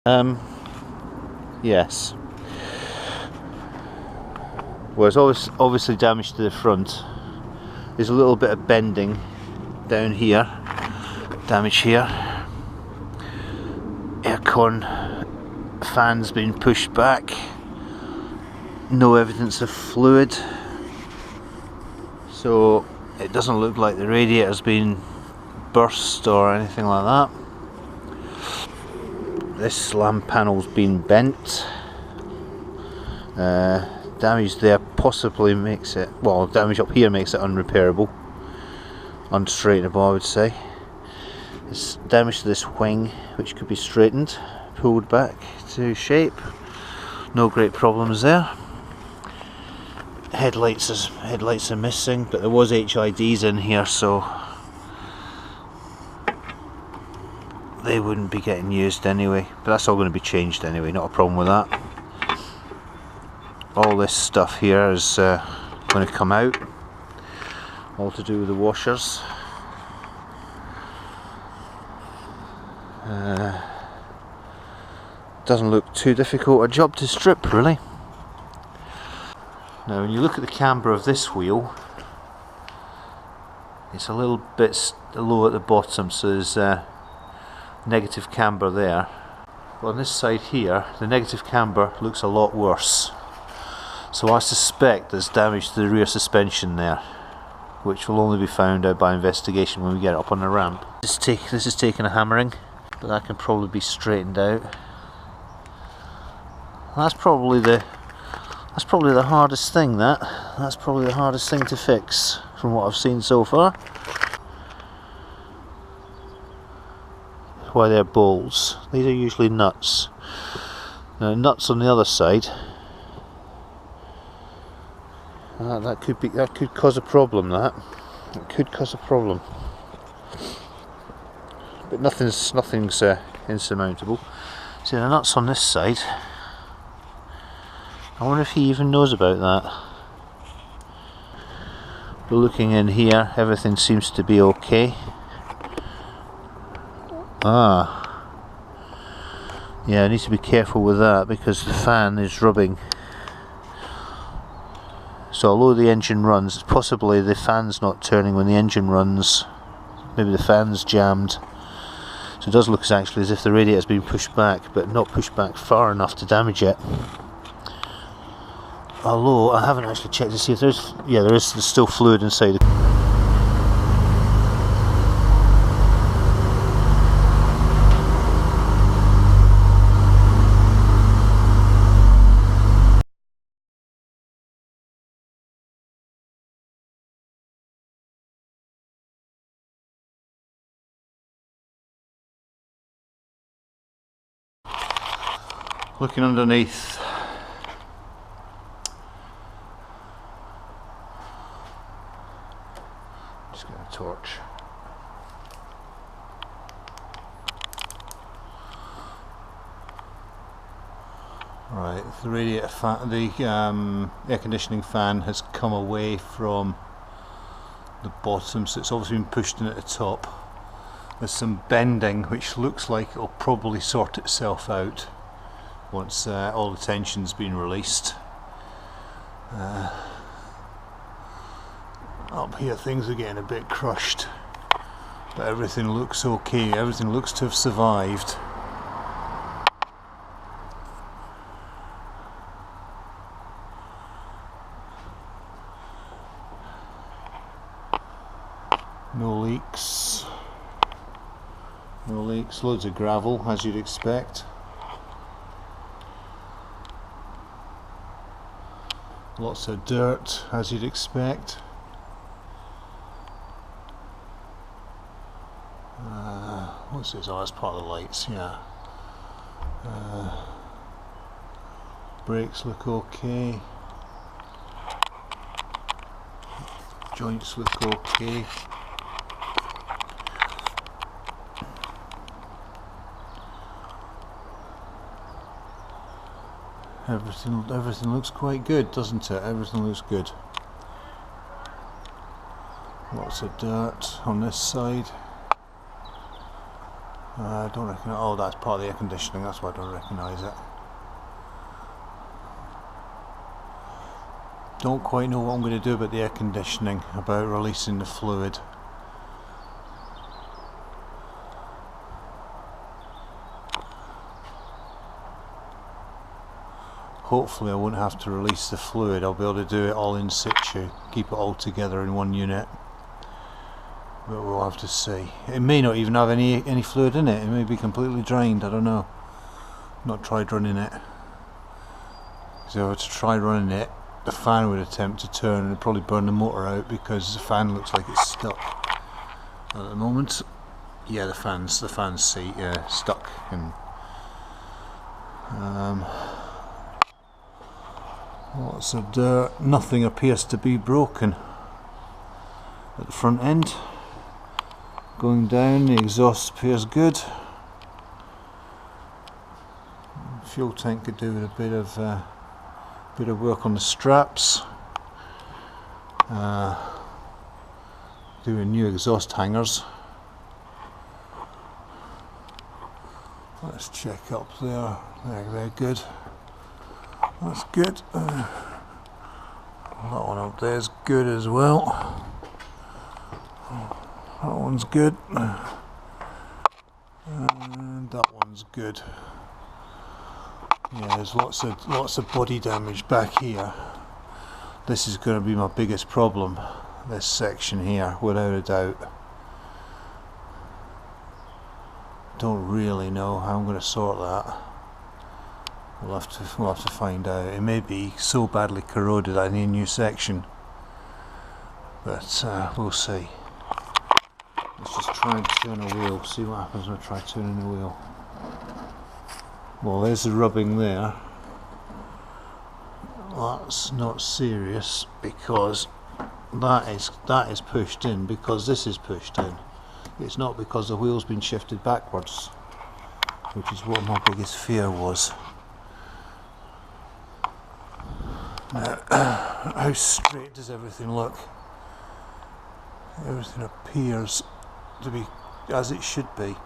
Yes. Well, it's obviously damage to the front. There's a little bit of bending down here, damage here. Aircon fan's been pushed back. No evidence of fluid, so it doesn't look like the radiator's been burst or anything like that. This lamp panel's been bent. Damage there possibly makes it, well, damage up here makes it unrepairable, unstraightenable I would say. There's damage to this wing which could be straightened, pulled back to shape. No great problems there. Headlights are missing, but there was HIDs in here, so they wouldn't be getting used anyway, but that's all going to be changed anyway, not a problem with that. All this stuff here is going to come out, all to do with the washers. Doesn't look too difficult a job to strip really. Now when you look at the camber of this wheel, it's a little bit low at the bottom, so there's negative camber there. But on this side here, the negative camber looks a lot worse. So I suspect there's damage to the rear suspension there, which will only be found out by investigation when we get it up on the ramp. This is taking a hammering, but that can probably be straightened out. That's probably the hardest thing. That's probably the hardest thing to fix from what I've seen so far. Why they're bolts. These are usually nuts. Now, nuts on the other side. That could cause a problem. It could cause a problem. But nothing's insurmountable. See, the nuts on this side. I wonder if he even knows about that. But looking in here, everything seems to be okay. Yeah, I need to be careful with that because the fan is rubbing. So although the engine runs, it's possibly the fan's not turning when the engine runs. Maybe the fan's jammed. So it does look actually as if the radiator's been pushed back, but not pushed back far enough to damage it. Although I haven't actually checked to see if there's still fluid inside. Looking underneath. Just get a torch. Right, the radiator fan, the air conditioning fan has come away from the bottom, so it's obviously been pushed in at the top. There's some bending which looks like it'll probably sort itself out once all the tension's been released. Up here things are getting a bit crushed, but everything looks okay, everything looks to have survived. No leaks, loads of gravel as you'd expect. Lots of dirt as you'd expect. What's this? Oh, that's part of the lights, yeah. Brakes look okay. Joints look okay. Everything looks quite good, doesn't it? Everything looks good. Lots of dirt on this side. I don't reckon. Oh, that's part of the air conditioning, that's why I don't recognise it. Don't quite know what I'm going to do about the air conditioning, about releasing the fluid. Hopefully I won't have to release the fluid, I'll be able to do it all in situ, keep it all together in one unit. But we'll have to see. It may not even have any fluid in it, it may be completely drained, I don't know. Not tried running it. So if I were to try running it, the fan would attempt to turn and it'd probably burn the motor out because the fan looks like it's stuck at the moment. Yeah, the fan's stuck. And lots of dirt. Nothing appears to be broken at the front end. Going down, the exhaust appears good. Fuel tank could do with a bit of work on the straps. Doing new exhaust hangers. Let's check up there. They're good. That's good. That one up there is good as well. That one's good. And that one's good. Yeah, there's lots of body damage back here. This is going to be my biggest problem, this section here, without a doubt. Don't really know how I'm going to sort that. We'll have to find out. It may be so badly corroded I need a new section, but we'll see. Let's just try and turn a wheel, see what happens when I try turning a wheel. Well, there's the rubbing there. That's not serious because that is pushed in because this is pushed in. It's not because the wheel's been shifted backwards, which is what my biggest fear was. Now, how straight does everything look? Everything appears to be as it should be.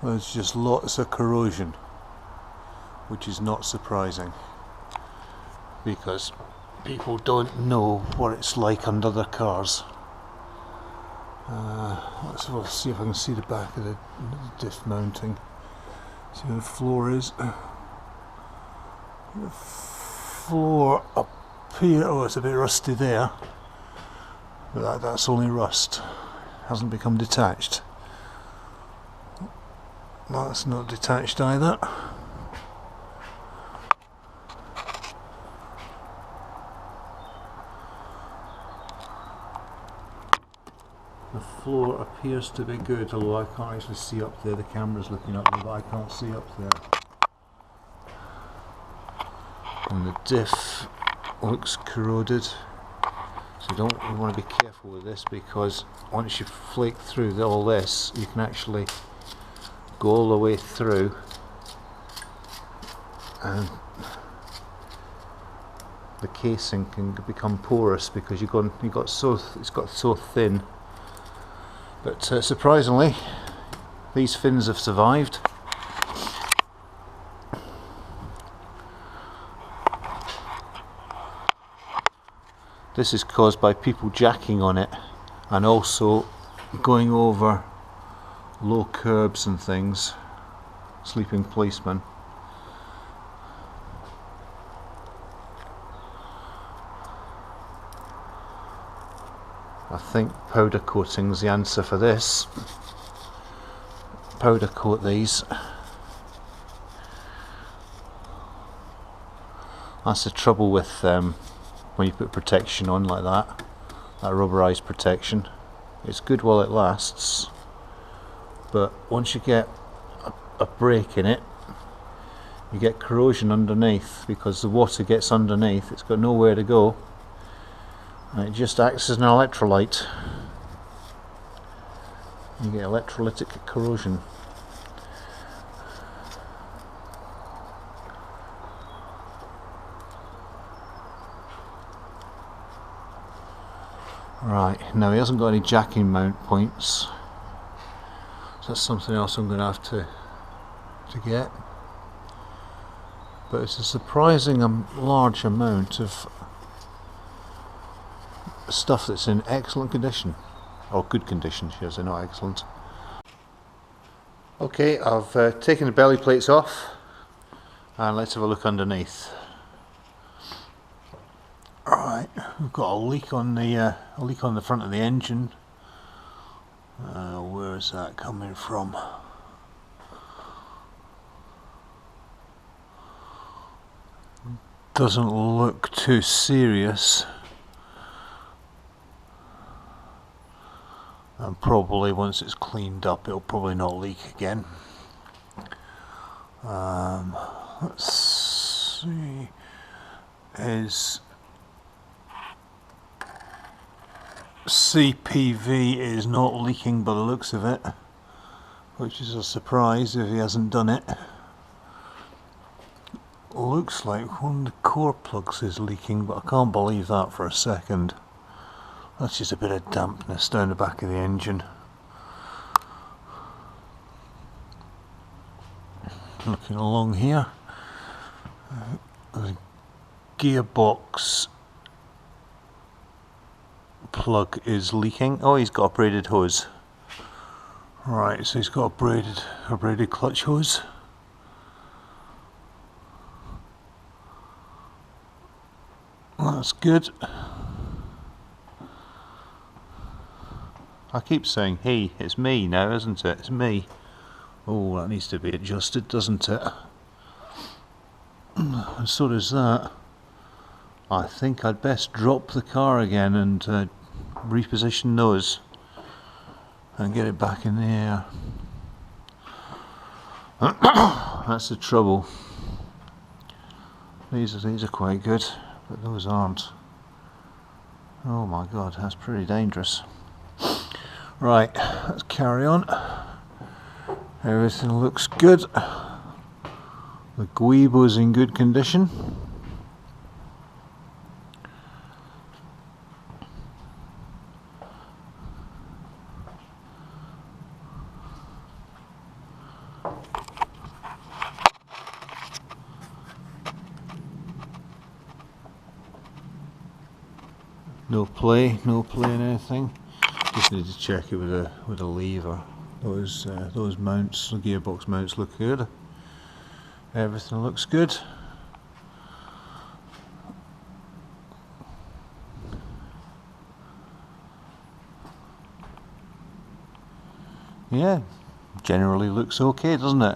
There's just lots of corrosion, which is not surprising because people don't know what it's like under their cars. Let's see if I can see the back of the diff mounting. See where the floor is. The floor up here, oh, it's a bit rusty there, but that's only rust, hasn't become detached. That's not detached either. The floor appears to be good, although I can't actually see up there. The camera's looking up there, but I can't see up there. And the diff looks corroded, so you don't want to be careful with this because once you flake through all this, you can actually go all the way through and the casing can become porous because it's got so thin. But surprisingly, these fins have survived. This is caused by people jacking on it and also going over low curbs and things, sleeping policemen. I think powder coating's the answer for this. Powder coat these. That's the trouble with when you put protection on like that rubberized protection. It's good while it lasts, but once you get a break in it, you get corrosion underneath because the water gets underneath, it's got nowhere to go, and it just acts as an electrolyte. You get electrolytic corrosion. Right, now he hasn't got any jacking mount points, so that's something else I'm going to have to get. But it's a surprising large amount of stuff that's in excellent condition, or good condition, should I say, not excellent. Okay, I've taken the belly plates off, and let's have a look underneath. Right, we've got a leak on the front of the engine. Where is that coming from? Doesn't look too serious, and probably once it's cleaned up it'll probably not leak again. Let's see, is CPV is not leaking by the looks of it, which is a surprise if he hasn't done it. Looks like one of the core plugs is leaking, but I can't believe that for a second. That's just a bit of dampness down the back of the engine. Looking along here, the gearbox plug is leaking. Oh, he's got a braided hose. Right, so he's got a braided clutch hose. That's good. I keep saying he, it's me now, isn't it? It's me. Oh, that needs to be adjusted, doesn't it? And so does that. I think I'd best drop the car again and reposition those and get it back in the air. That's the trouble. These are quite good, but those aren't. Oh my god, that's pretty dangerous. Right, let's carry on. Everything looks good. The Guibo's in good condition. No play in anything. Just need to check it with a lever. Those mounts, the gearbox mounts, look good. Everything looks good. Yeah, generally looks okay, doesn't it?